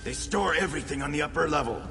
They store everything on the upper level.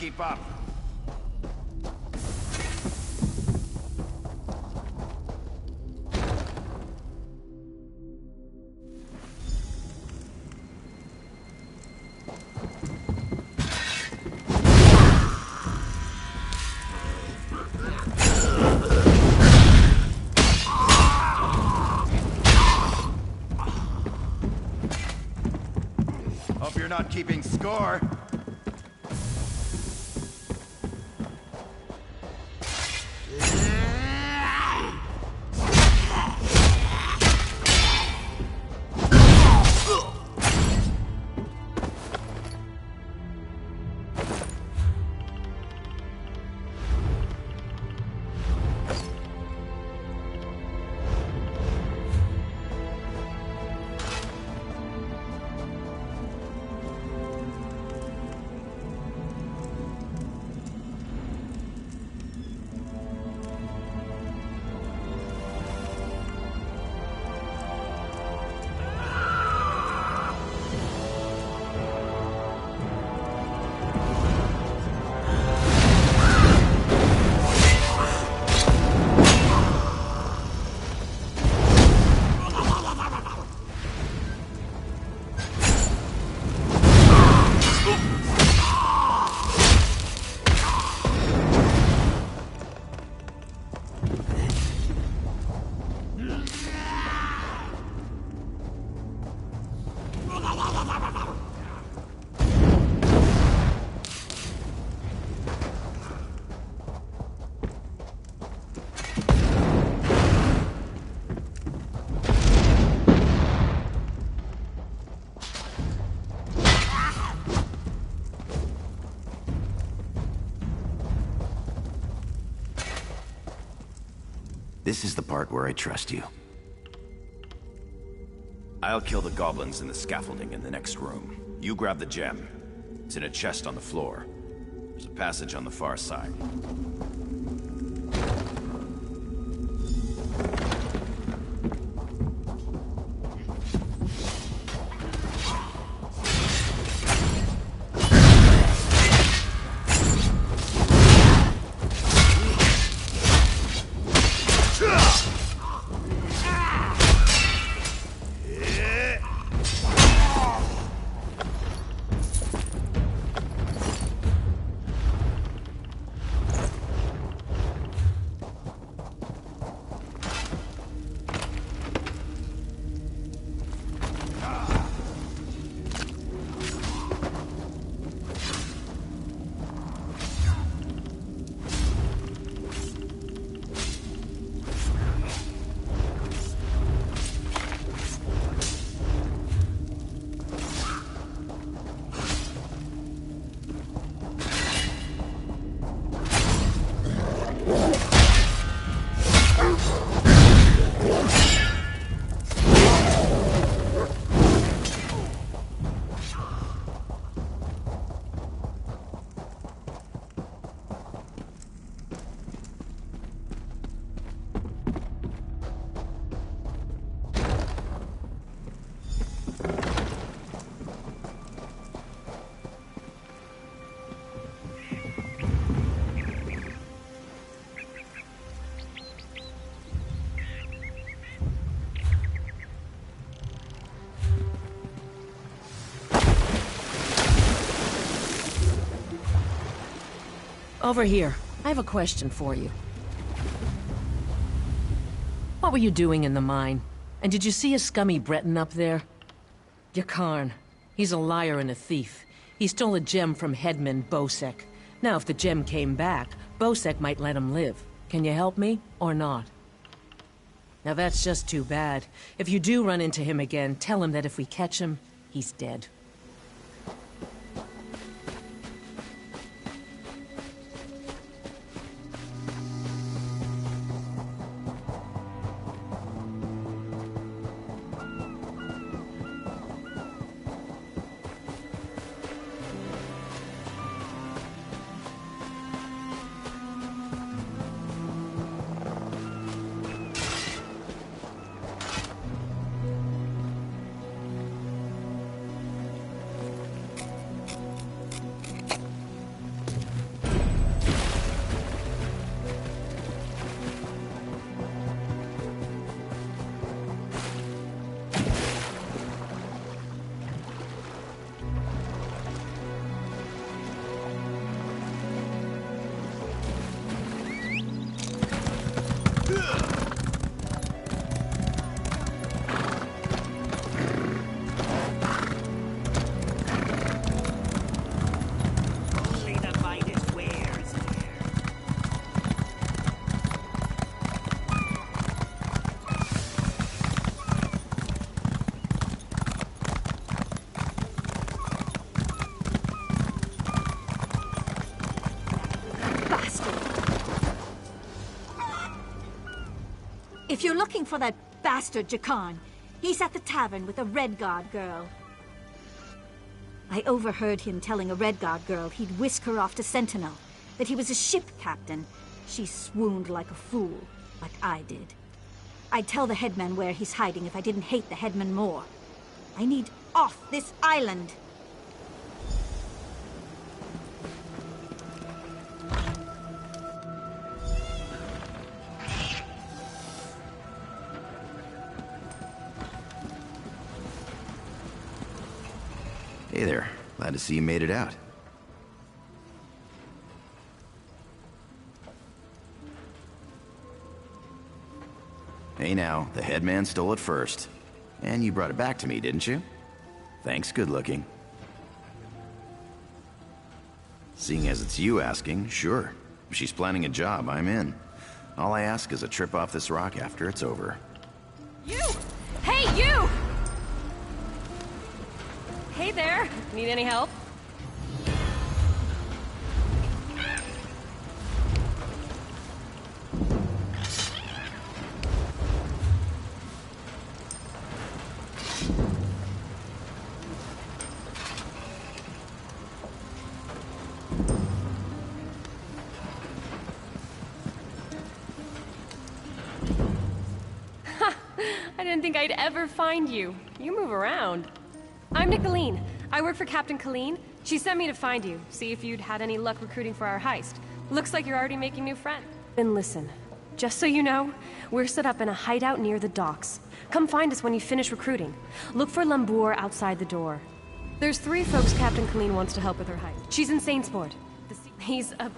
Keep up. Hope you're not keeping score. This is the part where I trust you. I'll kill the goblins in the scaffolding in the next room. You grab the gem. It's in a chest on the floor. There's a passage on the far side. Over here. I have a question for you. What were you doing in the mine? And did you see a scummy Breton up there? Yakarn. He's a liar and a thief. He stole a gem from headman Bosek. Now, if the gem came back, Bosek might let him live. Can you help me, or not? Now that's just too bad. If you do run into him again, tell him that if we catch him, he's dead. If you're looking for that bastard Jakarn, he's at the tavern with a Redguard girl. I overheard him telling a Redguard girl he'd whisk her off to Sentinel, that he was a ship captain. She swooned like a fool, like I did. I'd tell the headman where he's hiding if I didn't hate the headman more. I need off this island. Hey there. Glad to see you made it out. Hey now, the headman stole it first. And you brought it back to me, didn't you? Thanks, good looking. Seeing as it's you asking, sure. If she's planning a job, I'm in. All I ask is a trip off this rock after it's over. You! Hey, you! Hey there. Need any help? I didn't think I'd ever find you. You move around. I'm Nicolene. I work for Captain Colleen. She sent me to find you, see if you'd had any luck recruiting for our heist. Looks like you're already making new friends. Then listen, just so you know, we're set up in a hideout near the docks. Come find us when you finish recruiting. Look for Lambour outside the door. There's 3 folks Captain Colleen wants to help with her heist. She's in Saintsport. He's a...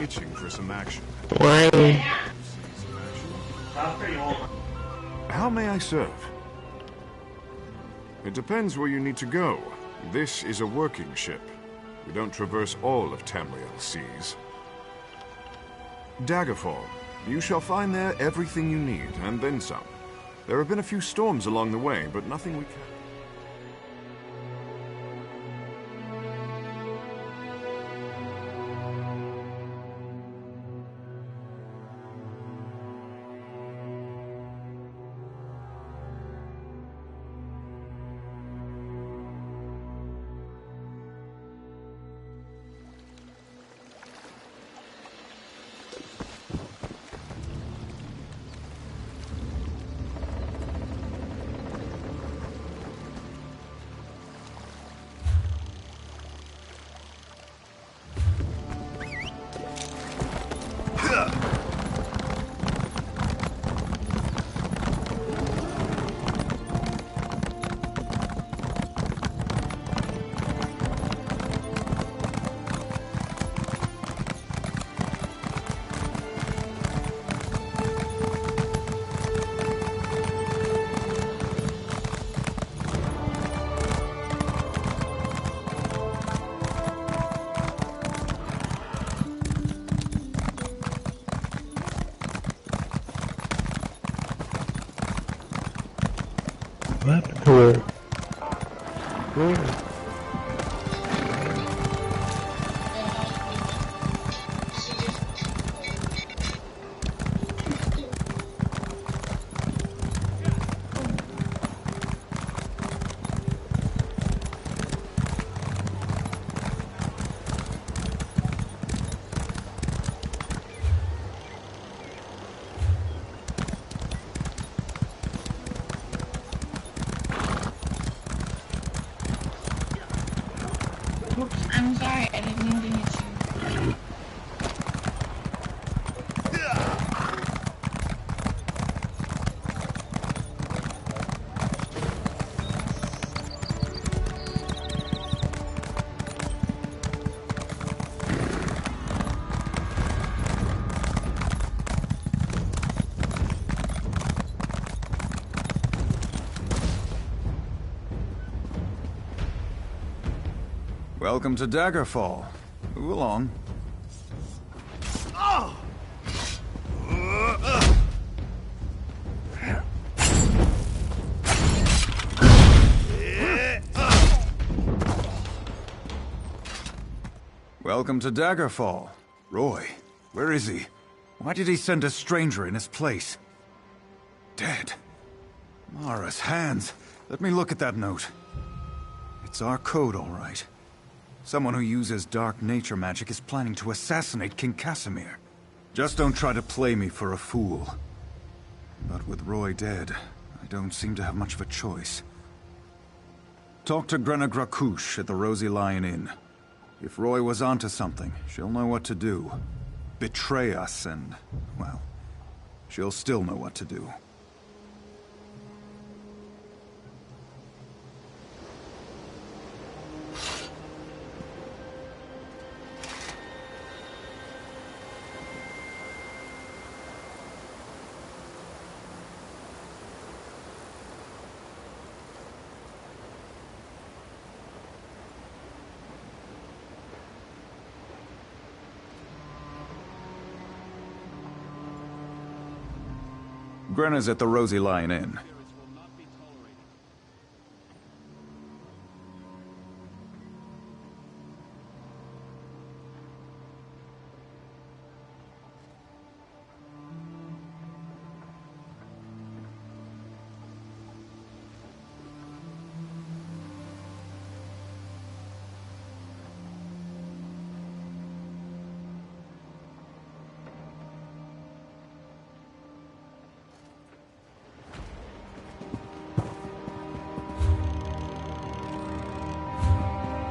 Itching for some action. Why? How may I serve? It depends where you need to go. This is a working ship. We don't traverse all of Tamriel's seas. Daggerfall. You shall find there everything you need, and then some. There have been a few storms along the way, but nothing we can... What happened to her? Oops, I'm sorry, I didn't mean to hit you. Welcome to Daggerfall. Move along. Welcome to Daggerfall. Roy, where is he? Why did he send a stranger in his place? Dead. Mara's hands. Let me look at that note. It's our code, all right. Someone who uses dark nature magic is planning to assassinate King Casimir. Just don't try to play me for a fool. But with Roy dead, I don't seem to have much of a choice. Talk to Grenna Grakush at the Rosy Lion Inn. If Roy was onto something, she'll know what to do. betray us and, well, she'll still know what to do. Grenna's at the Rosy Lion Inn.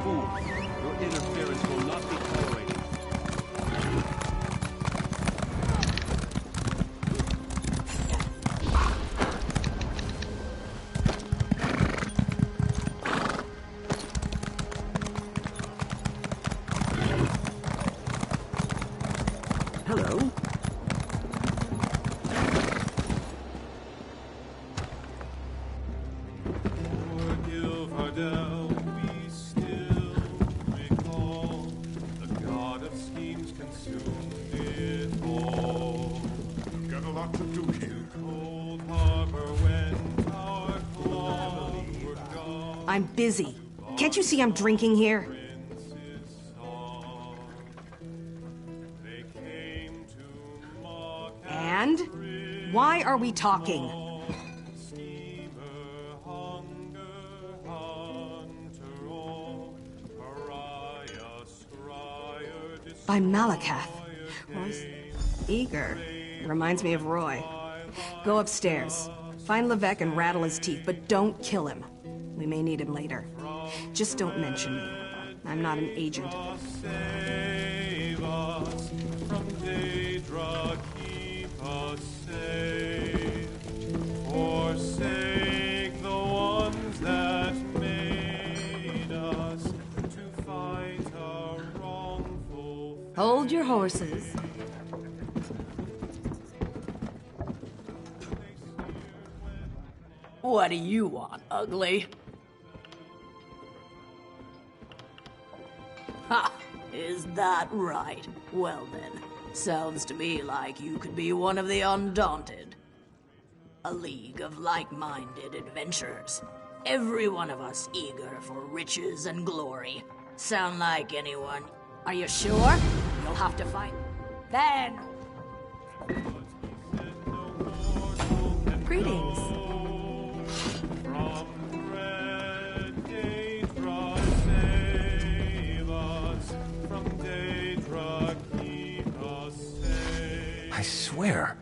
Your interference will not be tolerated. Hello? I'm busy. Can't you see I'm drinking here? And? Why are we talking? By Malakath. Eager. Reminds me of Roy. Go upstairs. Find Levesque and rattle his teeth, but don't kill him. We may need him later. Just don't mention me. I'm not an agent. Save us from Daedra, keep us safe. Forsake the ones that made us to fight a wrongful fate. Hold your horses. What do you want, ugly? Ha! Is that right? Well then, sounds to me like you could be one of the Undaunted. A league of like-minded adventurers. Every one of us eager for riches and glory. Sound like anyone? Are you sure? You'll have to fight. Then! Greetings. I swear,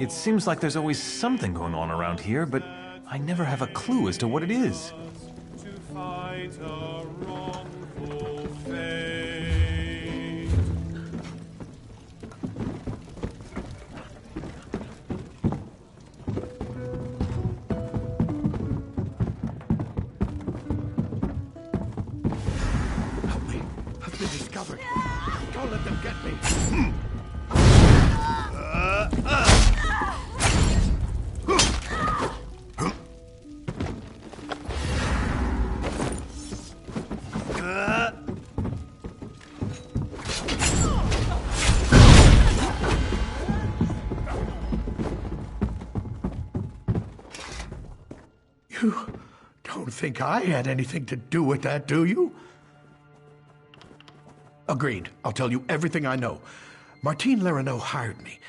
it seems like there's always something going on around here, but I never have a clue as to what it is. To fight a wrongful fate. Help me. I've been discovered. Don't let them get me. You don't think I had anything to do with that, do you? Agreed. I'll tell you everything I know. Martine Leraneau hired me.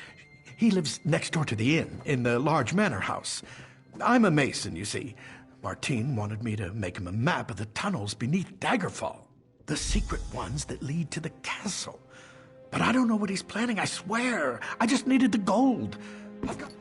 He lives next door to the inn, in the large manor house. I'm a mason, you see. Martine wanted me to make him a map of the tunnels beneath Daggerfall. The secret ones that lead to the castle. But I don't know what he's planning, I swear. I just needed the gold. I've got...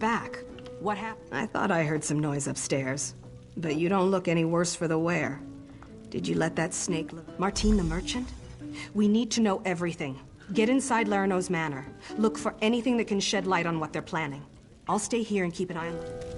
back. What happened? I thought I heard some noise upstairs. But you don't look any worse for the wear. Did you let that snake live? Martine the merchant? We need to know everything. Get inside Larano's manor. Look for anything that can shed light on what they're planning. I'll stay here and keep an eye on them.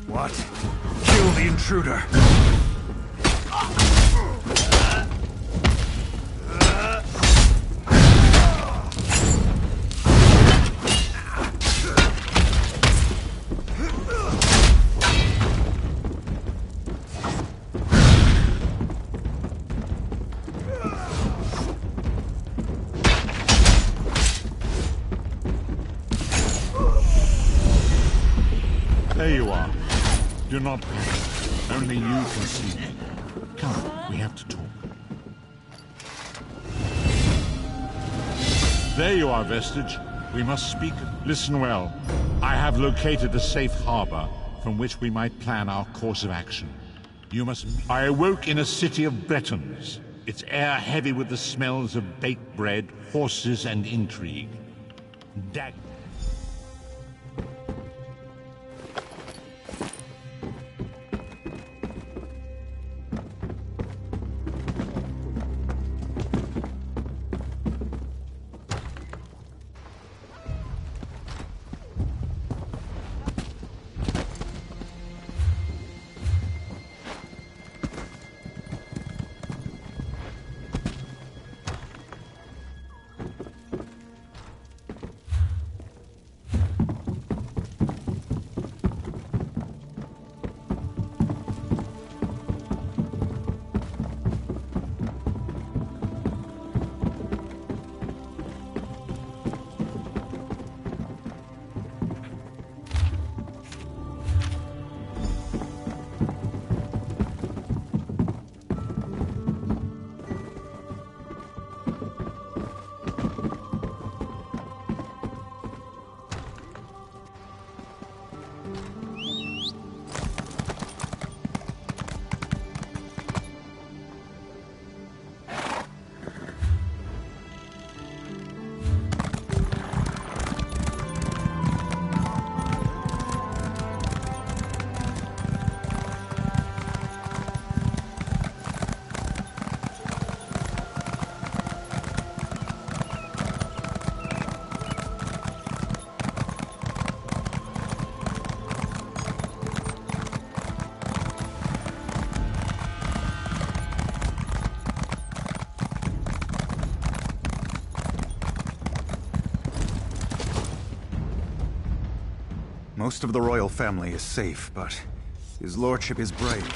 What? Kill the intruder! There you are. Do not panic. Only you can see me. Come, we have to talk. There you are, Vestige. We must speak. Listen well. I have located a safe harbor from which we might plan our course of action. You must... I awoke in a city of Bretons. Its air heavy with the smells of baked bread, horses, and intrigue. Most of the royal family is safe, but his lordship is brave.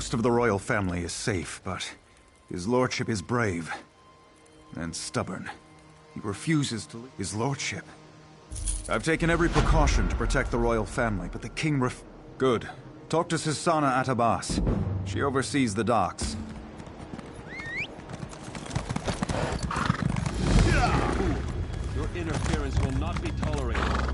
Most of the royal family is safe, but his lordship is brave and stubborn. He refuses to leave. His lordship. I've taken every precaution to protect the royal family, but the king Good. Talk to Sisana Atabas. She oversees the docks. Your interference will not be tolerated.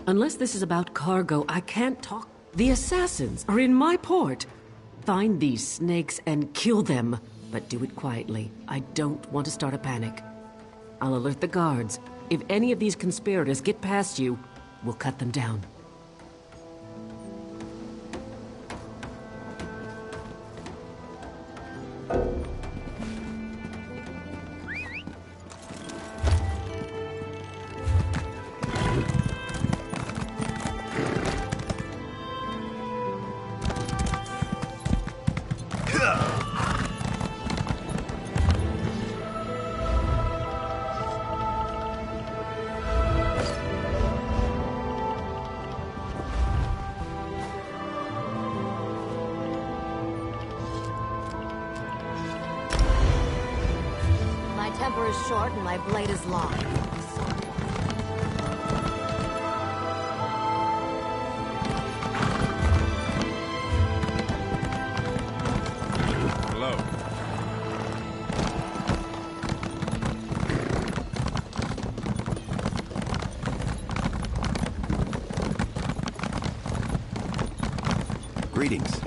Unless this is about cargo, I can't talk. The assassins are in my port. Find these snakes and kill them, but do it quietly. I don't want to start a panic. I'll alert the guards. If any of these conspirators get past you, we'll cut them down. Temper is short and my blade is long. Hello. Greetings.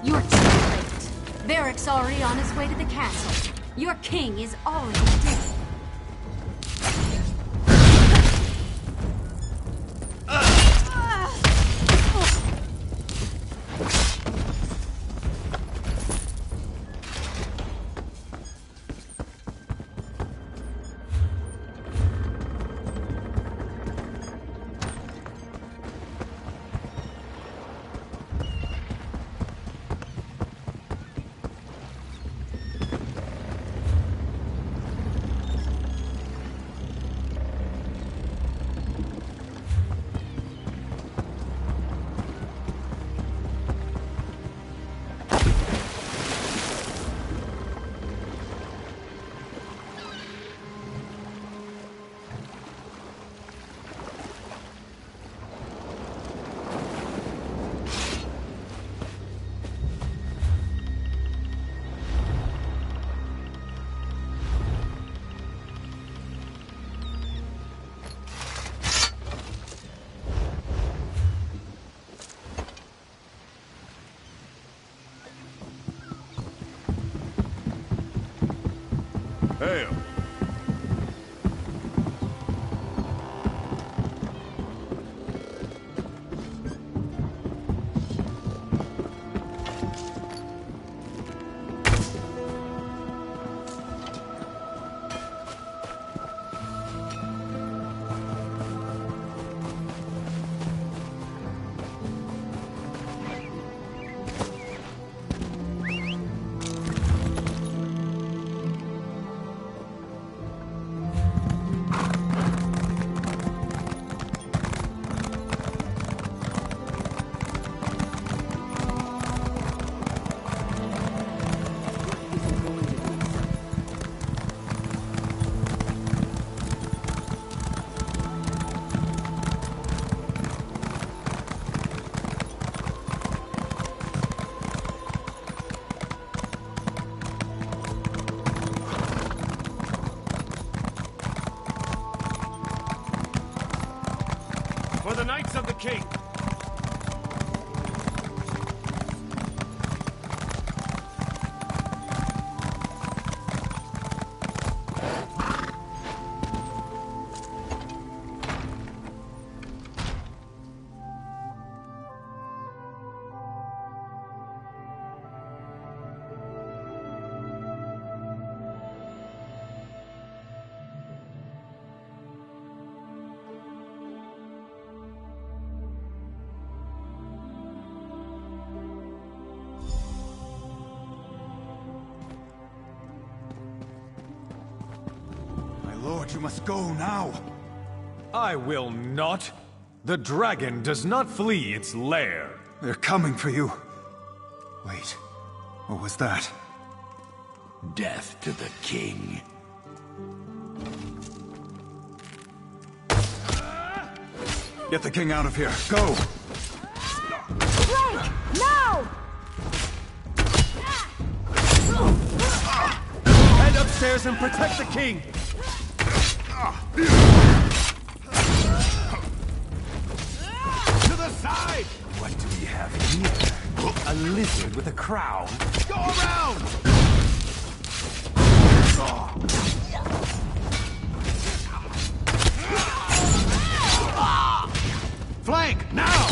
You're too late. Varric's already on his way to the castle. Your king is already dead. Hail. king! Lord, you must go now. I will not. The dragon does not flee its lair. They're coming for you. Wait, what was that? Death to the king. Get the king out of here. Go! Blake! No! Head upstairs and protect the king! To the side! What do we have here? A lizard with a crown. Go around! Flank, now!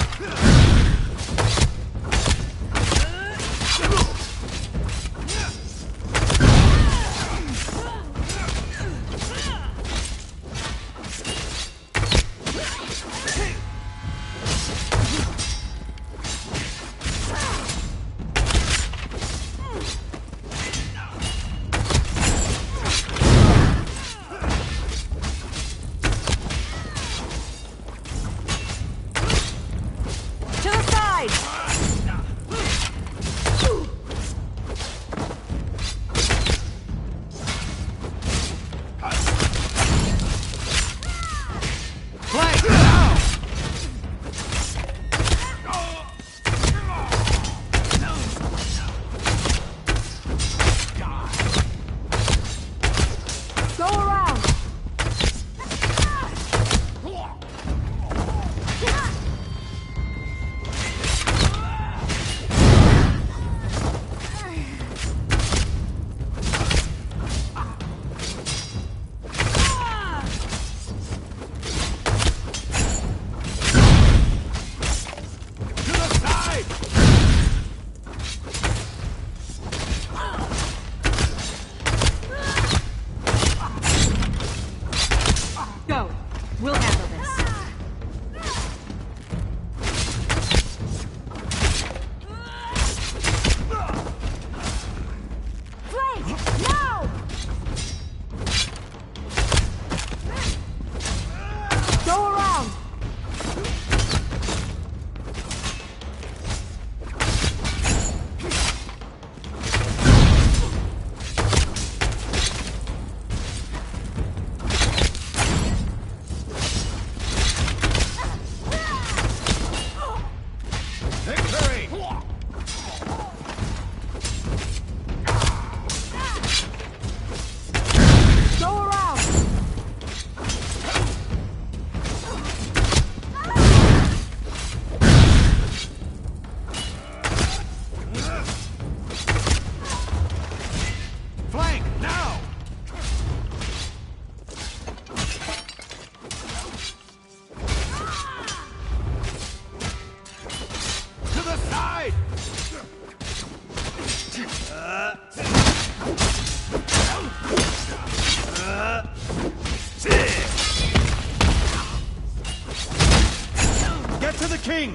king!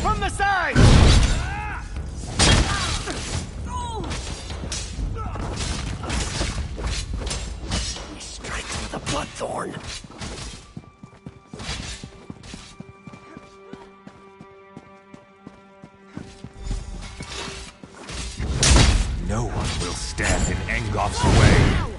From the side! He strikes with a bloodthorn. No one will stand in Engolf's way.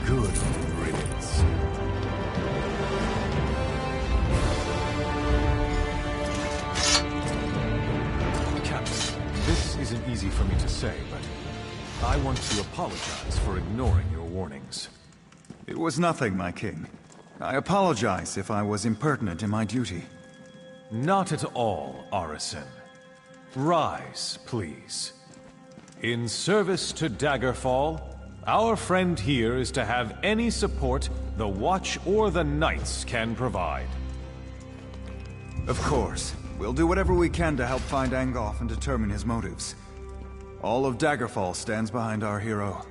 Good riddance. Captain, this isn't easy for me to say, but I want to apologize for ignoring your warnings. It was nothing, my king. I apologize if I was impertinent in my duty. Not at all, Arisen. Rise, please. In service to Daggerfall, our friend here is to have any support the Watch or the Knights can provide. Of course. We'll do whatever we can to help find Angoff and determine his motives. All of Daggerfall stands behind our hero.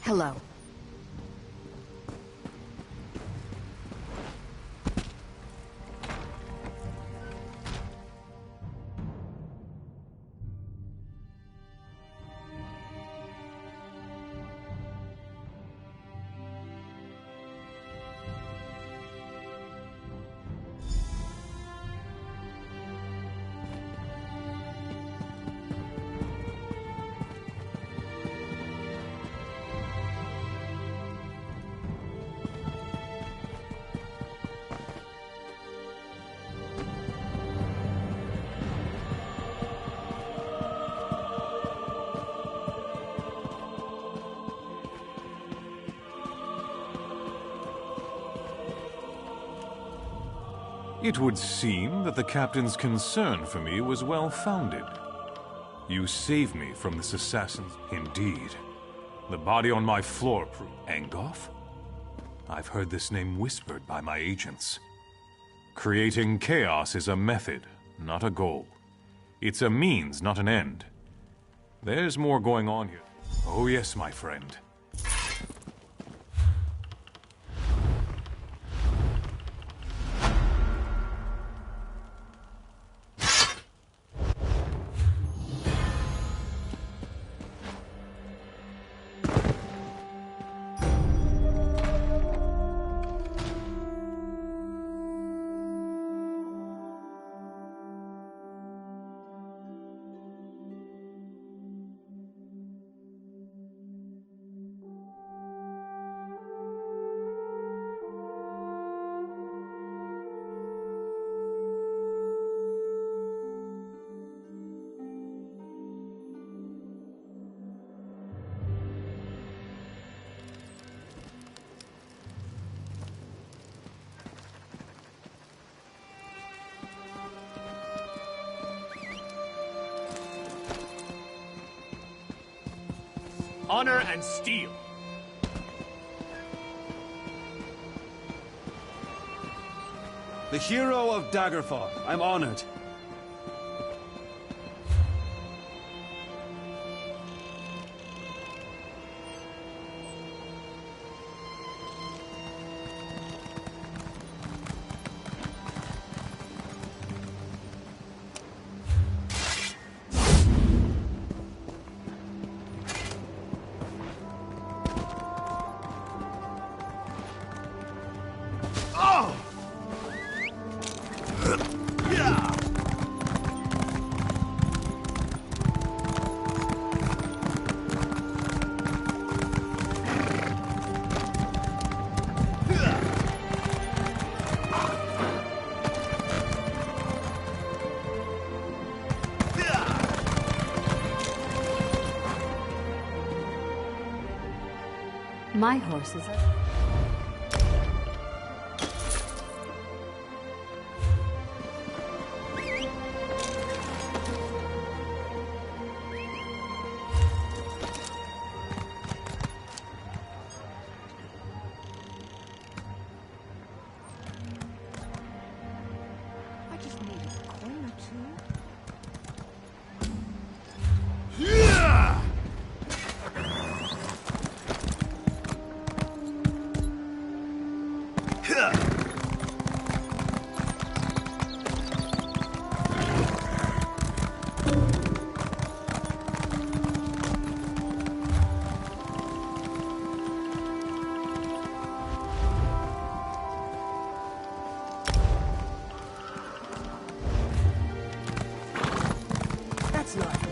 Hello. It would seem that the captain's concern for me was well-founded. You saved me from this assassin. Indeed. The body on my floor proved Angoff? I've heard this name whispered by my agents. Creating chaos is a method, not a goal. It's a means, not an end. There's more going on here. Oh yes, my friend. Honor and steel. The hero of Daggerfall. I'm honored. My horse is I just need a coin or two. That's not...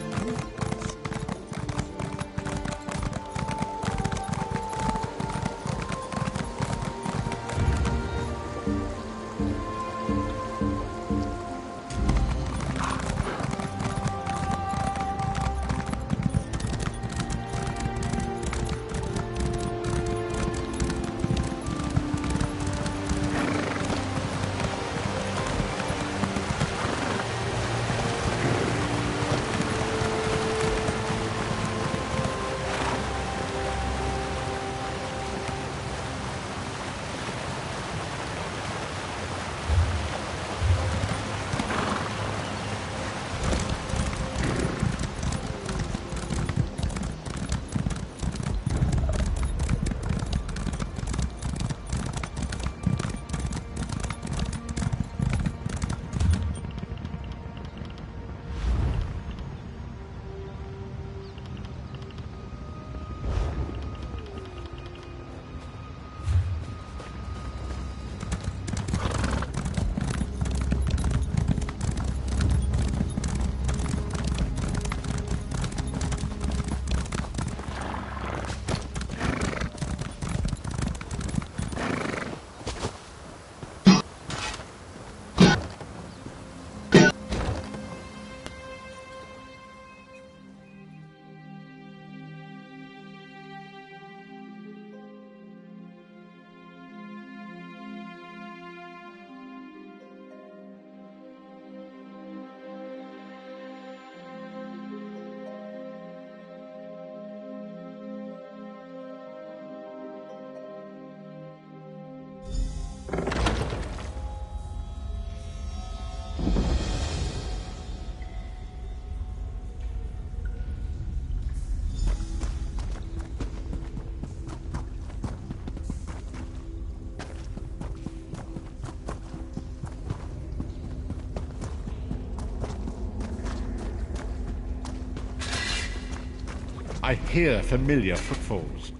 I hear familiar footfalls.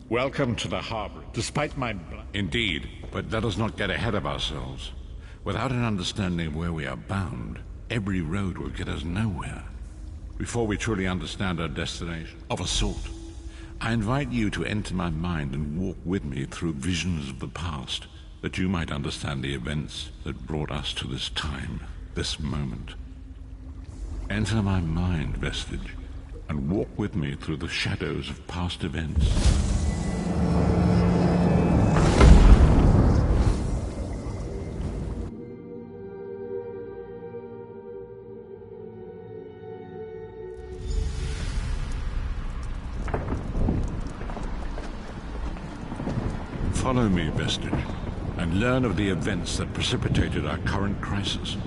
Welcome to the harbor, despite my... Indeed, but let us not get ahead of ourselves. Without an understanding of where we are bound, every road will get us nowhere. Before we truly understand our destination, of a sort, I invite you to enter my mind and walk with me through visions of the past, that you might understand the events that brought us to this time, this moment. Enter my mind, Vestige, and walk with me through the shadows of past events. Follow me, Vestige, and learn of the events that precipitated our current crisis.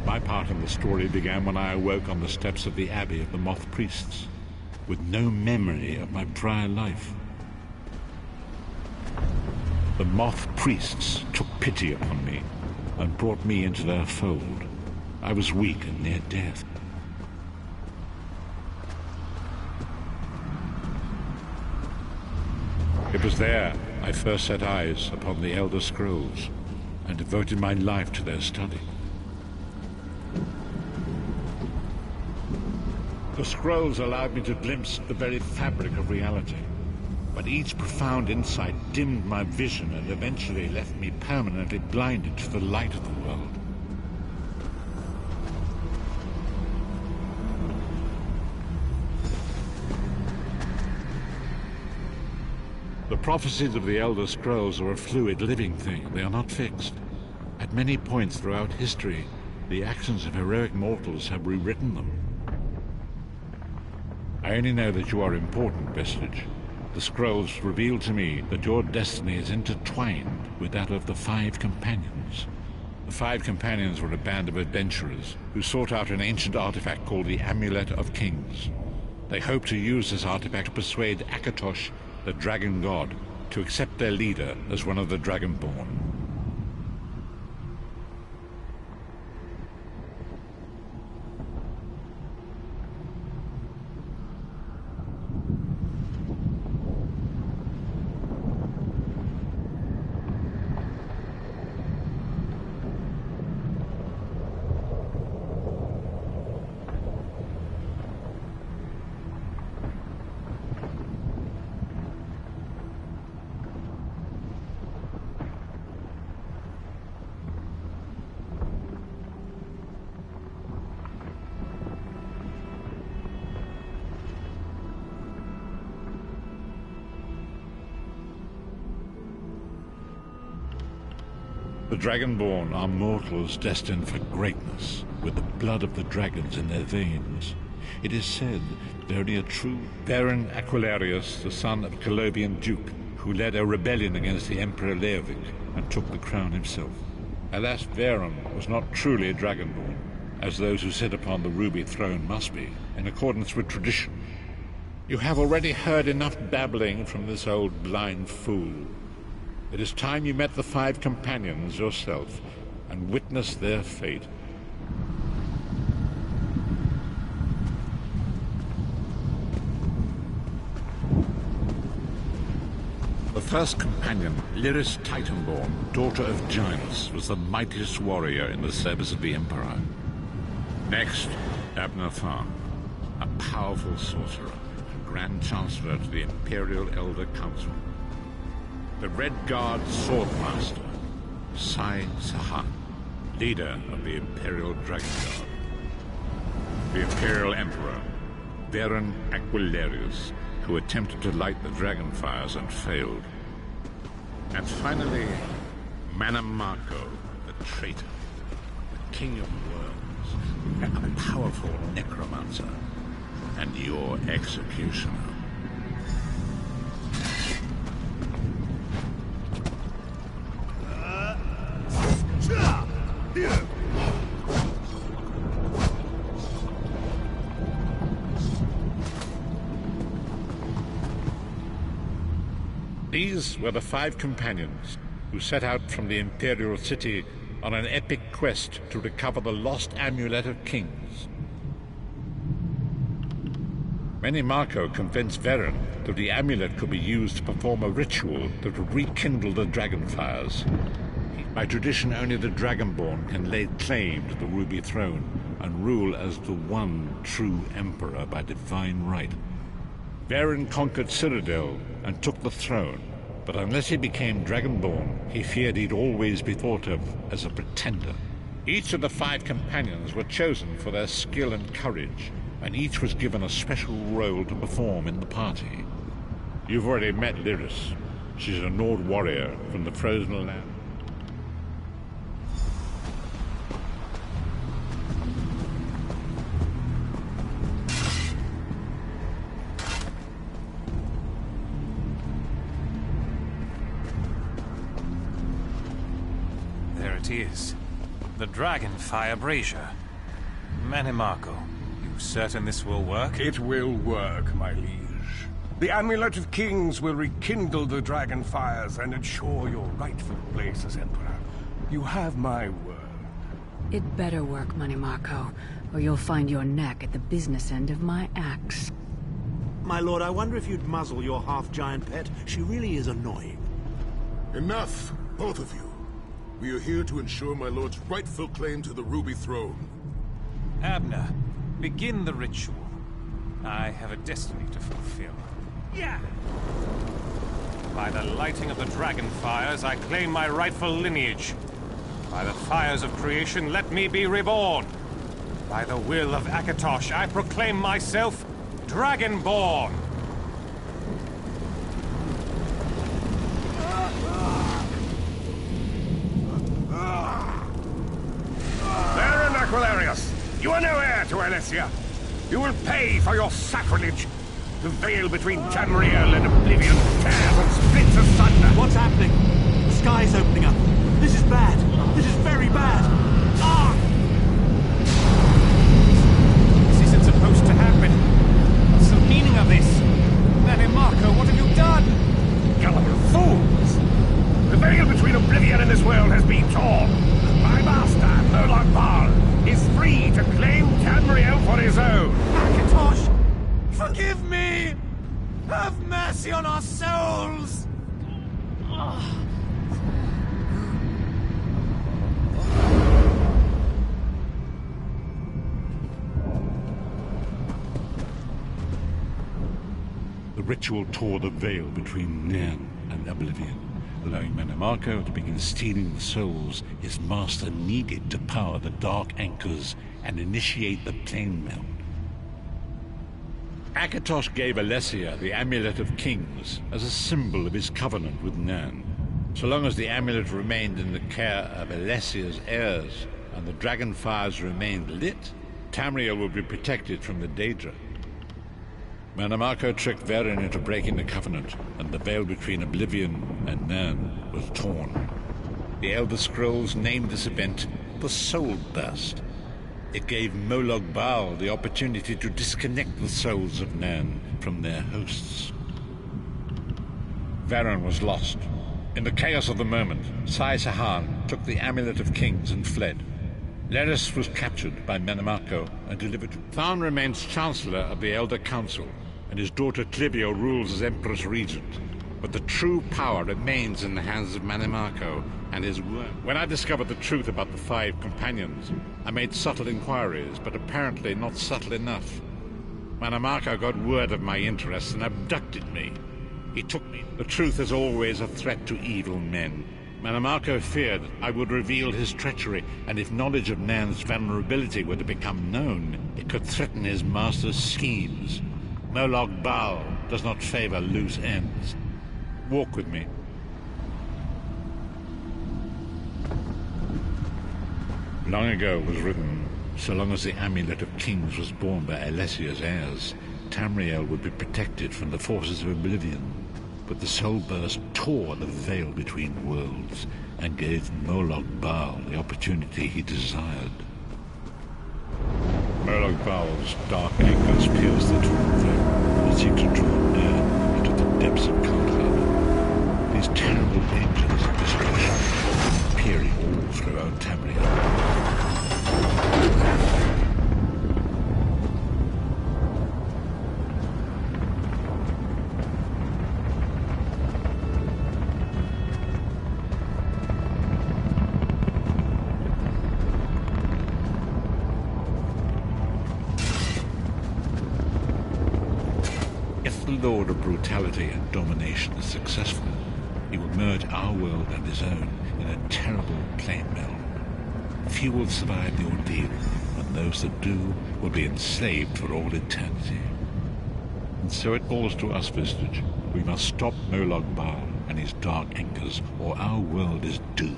My part in the story began when I awoke on the steps of the Abbey of the Moth Priests, with no memory of my prior life. The Moth Priests took pity upon me and brought me into their fold. I was weak and near death. It was there I first set eyes upon the Elder Scrolls and devoted my life to their study. The scrolls allowed me to glimpse the very fabric of reality, but each profound insight dimmed my vision and eventually left me permanently blinded to the light of the world. The prophecies of the Elder Scrolls are a fluid, living thing. They are not fixed. At many points throughout history, the actions of heroic mortals have rewritten them. I only know that you are important, Vestige. The scrolls reveal to me that your destiny is intertwined with that of the Five Companions. The Five Companions were a band of adventurers who sought out an ancient artifact called the Amulet of Kings. They hoped to use this artifact to persuade Akatosh, the Dragon God, to accept their leader as one of the Dragonborn. Dragonborn are mortals destined for greatness, with the blood of the dragons in their veins. It is said that only a true Baron Aquilarius, the son of Colovian Duke, who led a rebellion against the Emperor Leovic and took the crown himself. Alas, Varen was not truly a Dragonborn, as those who sit upon the ruby throne must be, in accordance with tradition. You have already heard enough babbling from this old blind fool. It is time you met the 5 companions yourself and witnessed their fate. The first companion, Lyris Titanborn, daughter of giants, was the mightiest warrior in the service of the Emperor. Next, Abner Tharn, a powerful sorcerer and Grand Chancellor to the Imperial Elder Council. The Red Guard Swordmaster, Sai Sahan, leader of the Imperial Dragon Guard. The Imperial Emperor, Varen Aquilarius, who attempted to light the dragon fires and failed. And finally, Manamako, the traitor, the king of worms, a powerful necromancer, and your executioner. These were the 5 companions who set out from the Imperial City on an epic quest to recover the lost Amulet of Kings. Manamako convinced Varen that the amulet could be used to perform a ritual that would rekindle the dragon fires. By tradition, only the Dragonborn can lay claim to the Ruby Throne and rule as the one true Emperor by divine right. Varen conquered Cyrodiil and took the throne, but unless he became Dragonborn, he feared he'd always be thought of as a pretender. Each of the 5 companions were chosen for their skill and courage, and each was given a special role to perform in the party. You've already met Lyris. She's a Nord warrior from the Frozen Land. There it is. The Dragonfire Brazier. Manamako, you certain this will work? It will work, my liege. The Amulet of Kings will rekindle the dragon fires and ensure your rightful place as Emperor. You have my word. It better work, Manamako, or you'll find your neck at the business end of my axe. My lord, I wonder if you'd muzzle your half-giant pet. She really is annoying. Enough, both of you. We are here to ensure my lord's rightful claim to the Ruby Throne. Abner, begin the ritual. I have a destiny to fulfill. Yeah! By the lighting of the dragon fires, I claim my rightful lineage. By the fires of creation, let me be reborn. By the will of Akatosh, I proclaim myself Dragonborn. Baron Aquilarius, you are no heir to Alessia. You will pay for your sacrilege. The veil between Tamriel and Oblivion tears and splits asunder. What's happening? The sky's opening up. This is bad. This is very bad. Ah! This isn't supposed to happen. What's the meaning of this? Manamako, what have you done? Gullible fools! The veil between Oblivion and this world has been torn. My master, Mrhongboots Bal, is free to claim Tamriel for his own. Akatosh, forgive me! Have mercy on our souls! The ritual tore the veil between Nairn and Oblivion, allowing Manamako to begin stealing the souls his master needed to power the dark anchors and initiate the plane melt. Akatosh gave Alessia the Amulet of Kings as a symbol of his covenant with Nairn. So long as the amulet remained in the care of Alessia's heirs and the dragon fires remained lit, Tamriel would be protected from the Daedra. Mannimarco tricked Varen into breaking the Covenant, and the veil between Oblivion and Nirn was torn. The Elder Scrolls named this event the Soul Burst. It gave Molag Bal the opportunity to disconnect the souls of Nirn from their hosts. Varen was lost. In the chaos of the moment, Sai Sahan took the Amulet of Kings and fled. Leris was captured by Mannimarco and delivered to... Tharn remains Chancellor of the Elder Council, and his daughter Clivio rules as Empress Regent. But the true power remains in the hands of Mannimarco and his worm. When I discovered the truth about the 5 companions, I made subtle inquiries, but apparently not subtle enough. Mannimarco got word of my interests and abducted me. He took me. The truth is always a threat to evil men. Mannimarco feared I would reveal his treachery, and if knowledge of Nan's vulnerability were to become known, it could threaten his master's schemes. Molag Bal does not favor loose ends. Walk with me. Long ago was written, so long as the Amulet of Kings was borne by Alessia's heirs, Tamriel would be protected from the forces of Oblivion. But the Soul Burst tore the veil between worlds and gave Molag Bal the opportunity he desired. Molag Bal's dark anchors pierced the torn veil and seemed to draw Nirn into the depths of Kaldheim. These terrible angels of destruction peering all throughout Tamriel. Lord of brutality and domination is successful, he will merge our world and his own in a terrible plain meld. Few will survive the ordeal, and those that do will be enslaved for all eternity. And so it falls to us, Vistage. We must stop Molag Bal and his dark anchors, or our world is doomed.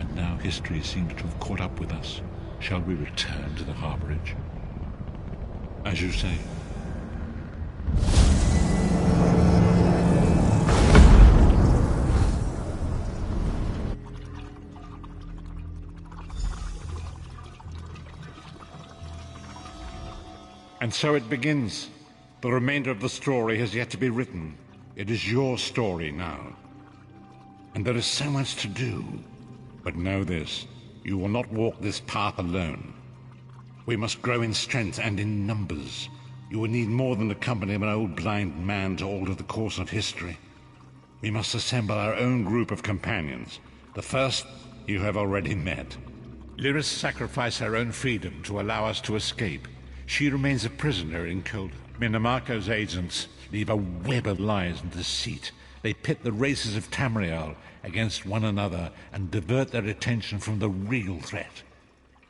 And now history seems to have caught up with us. Shall we return to the harborage? As you say. And so it begins. The remainder of the story has yet to be written. It is your story now. And there is so much to do. But know this, you will not walk this path alone. We must grow in strength and in numbers. You will need more than the company of an old blind man to alter the course of history. We must assemble our own group of companions. The first you have already met. Lyris sacrificed her own freedom to allow us to escape. She remains a prisoner in Kaldheim. Mannimarco's agents leave a web of lies and deceit. They pit the races of Tamriel against one another and divert their attention from the real threat.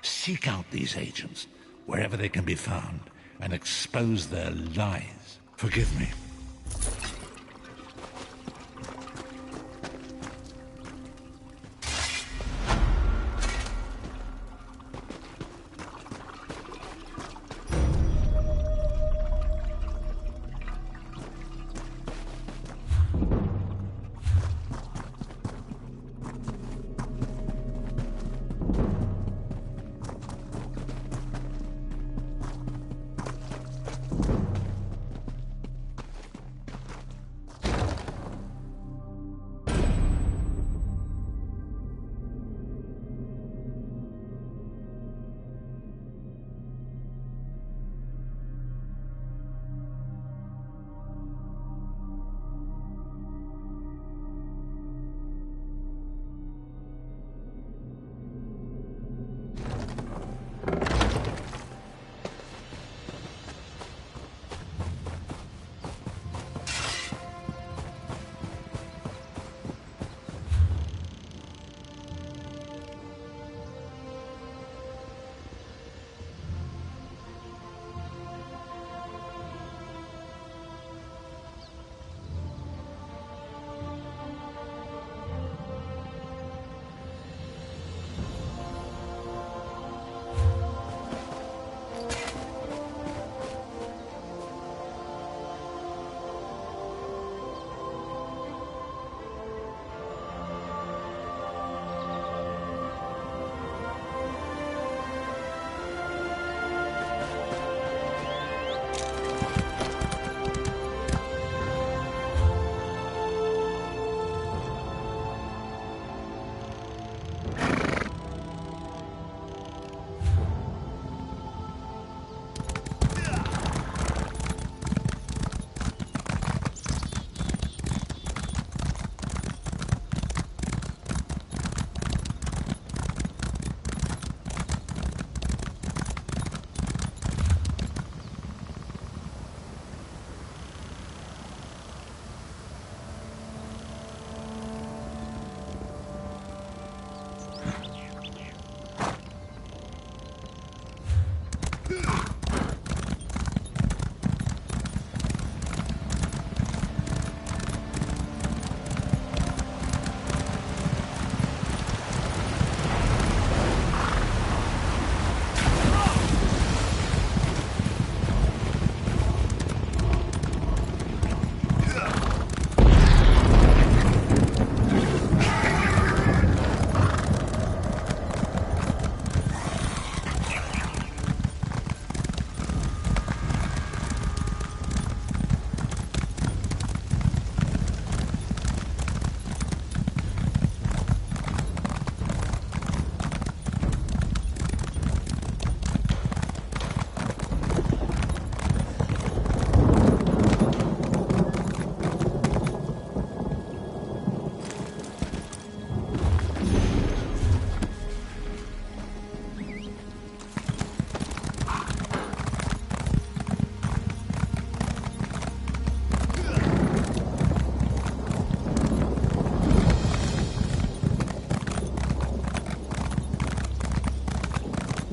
Seek out these agents, wherever they can be found, and expose their lies. Forgive me.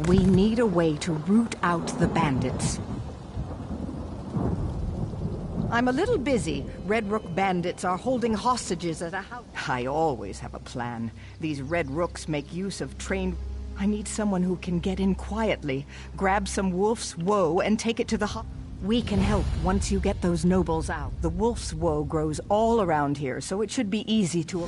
We need a way to root out the bandits. I'm a little busy. Red Rook bandits are holding hostages at a house. I always have a plan. These Red Rooks make use of trained... I need someone who can get in quietly, grab some wolf's woe, and take it to the We can help once you get those nobles out. The wolf's woe grows all around here, so it should be easy to...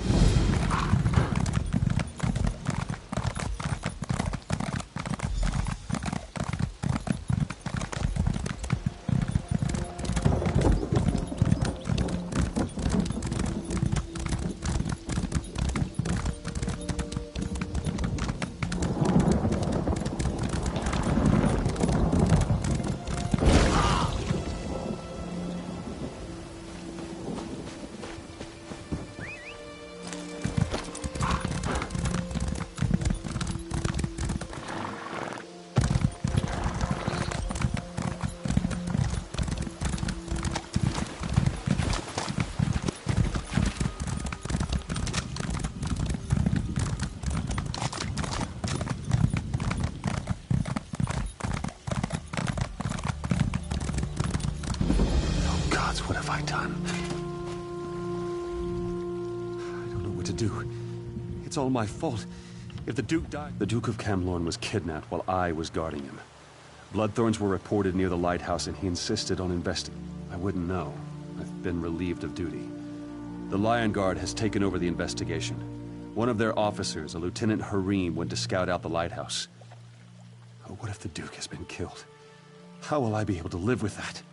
What have I done? I don't know what to do. It's all my fault. If the Duke died... The Duke of Camlorn was kidnapped while I was guarding him. Bloodthorns were reported near the lighthouse and he insisted on investigating. I wouldn't know. I've been relieved of duty. The Lion Guard has taken over the investigation. One of their officers, a Lieutenant Harim, went to scout out the lighthouse. Oh, what if the Duke has been killed? How will I be able to live with that?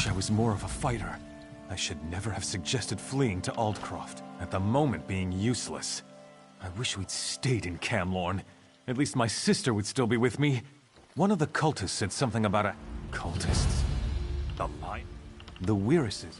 I was more of a fighter. I should never have suggested fleeing to Aldcroft, at the moment being useless. I wish we'd stayed in Camlorn. At least my sister would still be with me. One of the cultists said something about a... Cultists? The mine? The Weirises.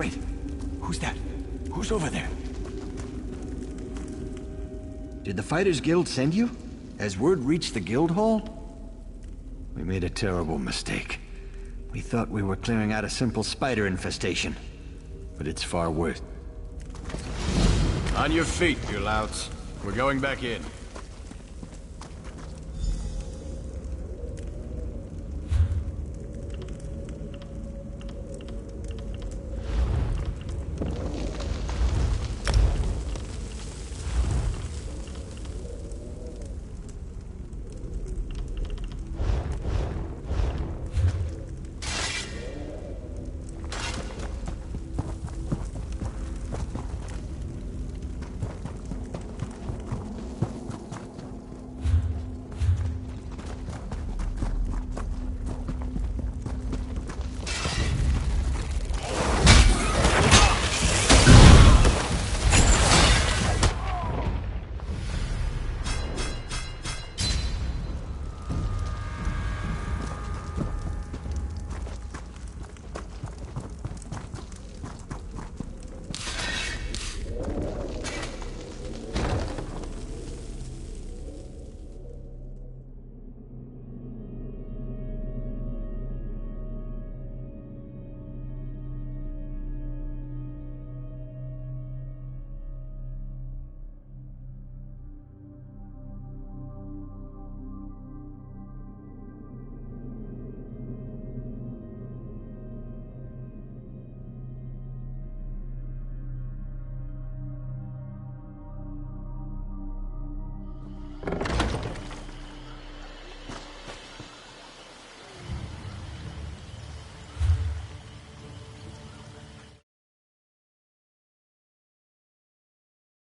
Wait, who's that? Who's over there? Did the Fighters Guild send you? Has word reached the guild hall? We made a terrible mistake. We thought we were clearing out a simple spider infestation. But it's far worse. On your feet, you louts. We're going back in.